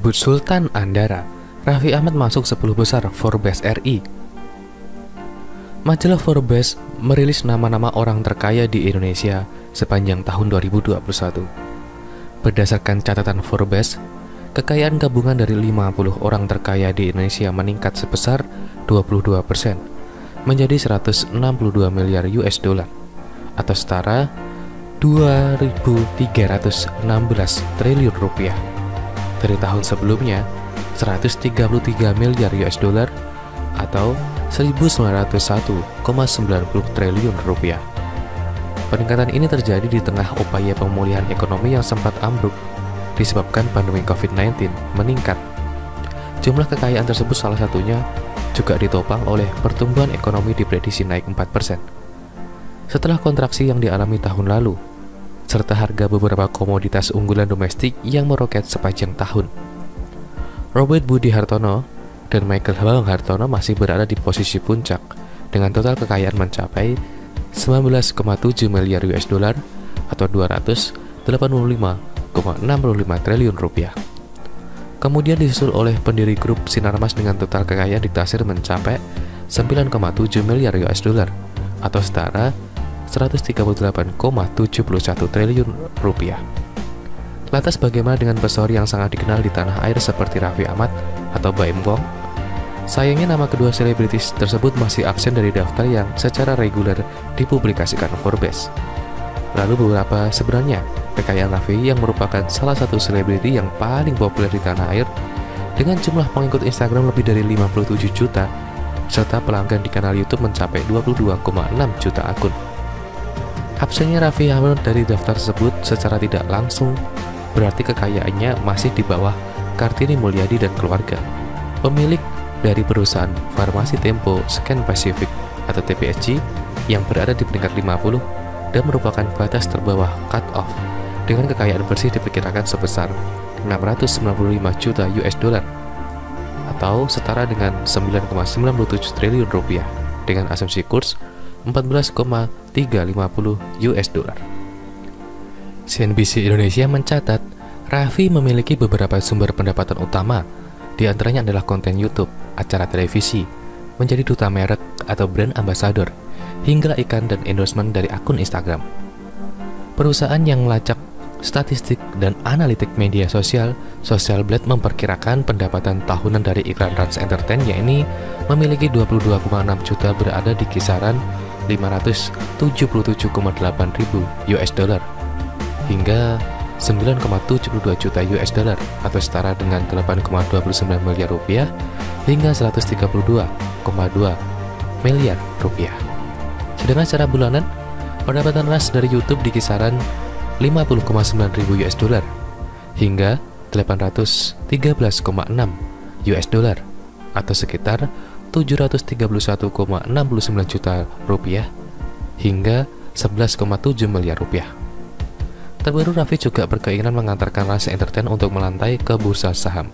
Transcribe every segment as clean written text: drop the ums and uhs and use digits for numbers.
disebut Sultan Andara, Raffi Ahmad masuk 10 besar Forbes RI. Majalah Forbes merilis nama-nama orang terkaya di Indonesia sepanjang tahun 2021. Berdasarkan catatan Forbes, kekayaan gabungan dari 50 orang terkaya di Indonesia meningkat sebesar 22% menjadi 162 miliar US dollar atau setara 2.316 triliun rupiah. Dari tahun sebelumnya 133 miliar US dollar atau 1.901,90 triliun rupiah. Peningkatan ini terjadi di tengah upaya pemulihan ekonomi yang sempat ambruk disebabkan pandemi COVID-19 meningkat. Jumlah kekayaan tersebut salah satunya juga ditopang oleh pertumbuhan ekonomi diprediksi naik 4% setelah kontraksi yang dialami tahun lalu, serta harga beberapa komoditas unggulan domestik yang meroket sepanjang tahun. Robert Budi Hartono dan Michael Bambang Hartono masih berada di posisi puncak dengan total kekayaan mencapai 19,7 miliar US dollar atau 285,65 triliun rupiah. Kemudian disusul oleh pendiri grup Sinarmas dengan total kekayaan ditaksir mencapai 9,7 miliar US dollar atau setara 138,71 triliun rupiah. Lantas bagaimana dengan pesohor yang sangat dikenal di tanah air seperti Raffi Ahmad atau Baim Wong? Sayangnya nama kedua selebritis tersebut masih absen dari daftar yang secara reguler dipublikasikan Forbes. Lalu berapa sebenarnya kekayaan Raffi yang merupakan salah satu selebriti yang paling populer di tanah air dengan jumlah pengikut Instagram lebih dari 57 juta serta pelanggan di kanal YouTube mencapai 22,6 juta akun. Absennya Raffi Ahmad dari daftar tersebut secara tidak langsung berarti kekayaannya masih di bawah Kartini Mulyadi dan keluarga, pemilik dari perusahaan farmasi Tempo Scan Pacific atau TPSC yang berada di peringkat 50 dan merupakan batas terbawah cut-off dengan kekayaan bersih diperkirakan sebesar 695 juta US dollar atau setara dengan 9,97 triliun rupiah dengan asumsi kurs 14,350 US dollar. CNBC Indonesia mencatat Raffi memiliki beberapa sumber pendapatan utama, di antaranya adalah konten YouTube, acara televisi, menjadi duta merek atau brand ambassador, hingga iklan dan endorsement dari akun Instagram. Perusahaan yang melacak statistik dan analitik media sosial, Social Blade memperkirakan pendapatan tahunan dari iklan Rans Entertain yakni memiliki 22,6 juta berada di kisaran 577,8 ribu US dollar hingga 9,72 juta US dollar atau setara dengan 8,29 miliar rupiah hingga 132,2 miliar rupiah. Sedangkan secara bulanan, pendapatan Rans dari YouTube di kisaran 50,9 ribu US dollar hingga 813,6 US dollar atau sekitar 731,69 juta rupiah hingga 11,7 miliar rupiah. Terbaru Raffi juga berkeinginan mengantarkan Rans Entertain untuk melantai ke bursa saham.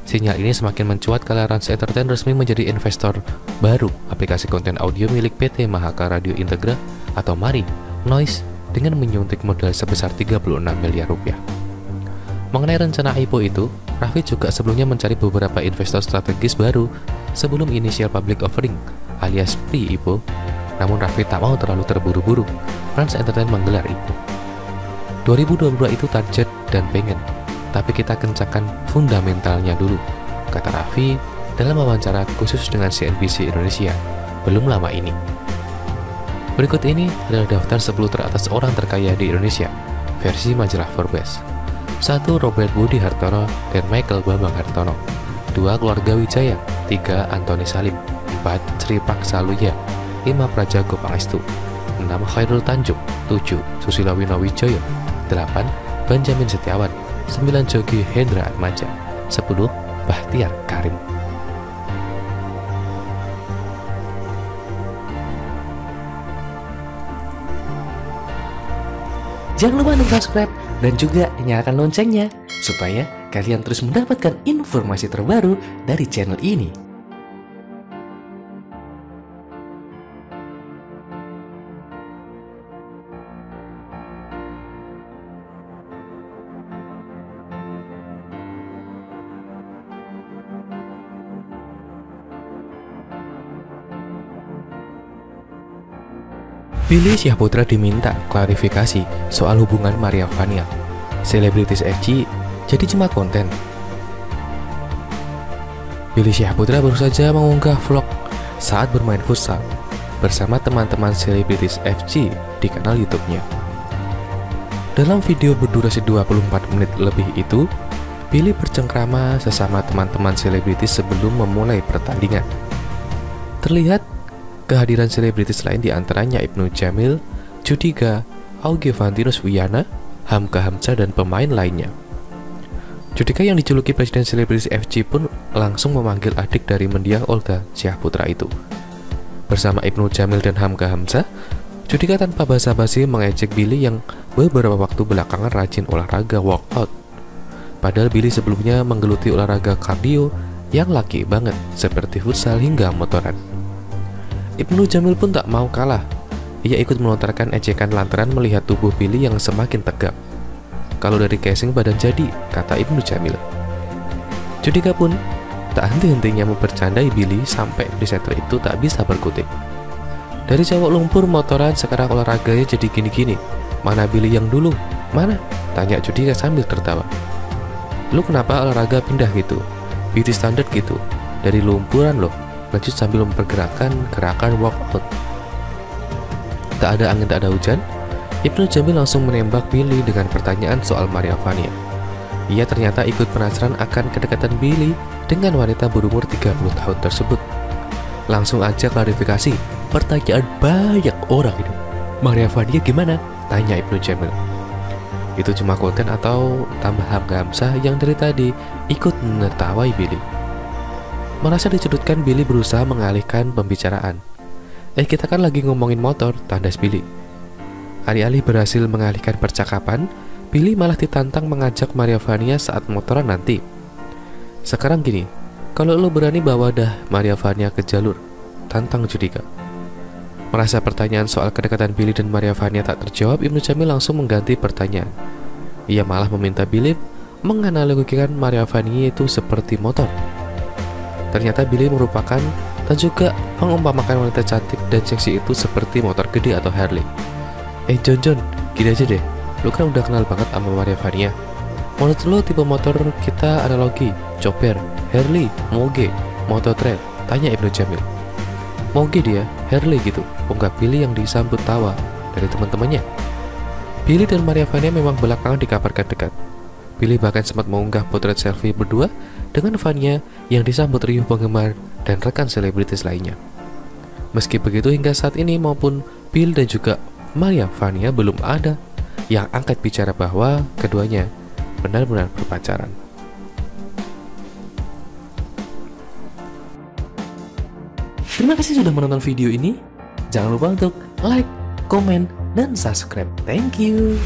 Sinyal ini semakin mencuat kala Rans Entertain resmi menjadi investor baru aplikasi konten audio milik PT Mahaka Radio Integra atau MARI Noise dengan menyuntik modal sebesar 36 miliar rupiah. Mengenai rencana IPO itu, Raffi juga sebelumnya mencari beberapa investor strategis baru sebelum initial public offering alias pre-IPO. Namun Raffi tak mau terlalu terburu-buru. Rans Entertain menggelar IPO. 2022 itu target dan pengen, tapi kita kencangkan fundamentalnya dulu, kata Raffi dalam wawancara khusus dengan CNBC Indonesia belum lama ini. Berikut ini adalah daftar 10 teratas orang terkaya di Indonesia versi majalah Forbes. 1. Robert Budi Hartono dan Michael Bambang Hartono. 2. Keluarga Wijaya. 3. Antoni Salim. 4. Sri Paksaluya. 5. Prajago Pangestu. 6. Khairul Tanjung. 7. Susilo Winowijoyo. 8. Benjamin Setiawan. 9. Jogi Hendra Atmaja. 10. Bahtiar Karim. Jangan lupa untuk subscribe dan juga nyalakan loncengnya supaya kalian terus mendapatkan informasi terbaru dari channel ini. Billy Syahputra diminta klarifikasi soal hubungan Maria Vania. Selebritis FC jadi cuma konten. Billy Syahputra baru saja mengunggah vlog saat bermain futsal bersama teman-teman selebritis FC di kanal YouTube-nya. Dalam video berdurasi 24 menit lebih itu, Billy bercengkrama sesama teman-teman selebritis sebelum memulai pertandingan. Terlihat kehadiran selebritis lain diantaranya Ibnu Jamil, Judika, Augie Vantinus Wiyana, Hamka Hamzah, dan pemain lainnya. Judika yang dijuluki Presiden Selebritis FC pun langsung memanggil adik dari mendiang Olga Syahputra itu. Bersama Ibnu Jamil dan Hamka Hamzah, Judika tanpa basa-basi mengejek Billy yang beberapa waktu belakangan rajin olahraga workout. Padahal Billy sebelumnya menggeluti olahraga kardio yang laki banget seperti futsal hingga motoran. Ibnu Jamil pun tak mau kalah. Ia ikut melontarkan ejekan lantaran melihat tubuh Billy yang semakin tegap. Kalau dari casing badan jadi, kata Ibnu Jamil. Judika pun tak henti-hentinya mempercandai Billy sampai presenter itu tak bisa berkutik. Dari cowok lumpur motoran sekarang olahraganya jadi gini-gini. Mana Billy yang dulu? Mana? Tanya Judika sambil tertawa. Lu kenapa olahraga pindah gitu? Beauty standard gitu. Dari lumpuran loh. Lanjut sambil mempergerakan gerakan workout. Tak ada angin, tak ada hujan. Ibnu Jamil langsung menembak Billy dengan pertanyaan soal Maria Vania. Ia ternyata ikut penasaran akan kedekatan Billy dengan wanita berumur 30 tahun tersebut. Langsung aja klarifikasi, pertanyaan banyak orang ini. Maria Vania gimana? Tanya Ibnu Jamil. Itu cuma konten atau tambah Hamka Hamzah yang dari tadi ikut menertawai Billy. Merasa dicudutkan, Billy berusaha mengalihkan pembicaraan. Kita kan lagi ngomongin motor, tandas Billy. Alih-alih berhasil mengalihkan percakapan, Billy malah ditantang mengajak Maria Vania saat motoran nanti. Sekarang gini, kalau lo berani bawa dah Maria Vania ke jalur, tantang Judika. Merasa pertanyaan soal kedekatan Billy dan Maria Vania tak terjawab, Ibnu Jamil langsung mengganti pertanyaan. Ia malah meminta Billy menganalogikan Maria Vania itu seperti motor. Ternyata Billy merupakan dan juga mengumpamakan wanita cantik dan seksi itu seperti motor gede atau Harley. John, gini aja deh, lu kan udah kenal banget sama Maria Vania. Menurut lu tipe motor kita analogi, chopper, Harley, moge, motor trail? Tanya Ibnu Jamil. Moge dia, Harley gitu, unggah Billy yang disambut tawa dari teman-temannya. Billy dan Maria Vania memang belakangan dikabarkan dekat. Billy bahkan sempat mengunggah potret selfie berdua dengan Vania yang disambut riuh penggemar dan rekan selebritis lainnya. Meski begitu, hingga saat ini maupun Bill dan juga Maria Vania belum ada yang angkat bicara bahwa keduanya benar-benar berpacaran. Terima kasih sudah menonton video ini. Jangan lupa untuk like, komen, dan subscribe. Thank you.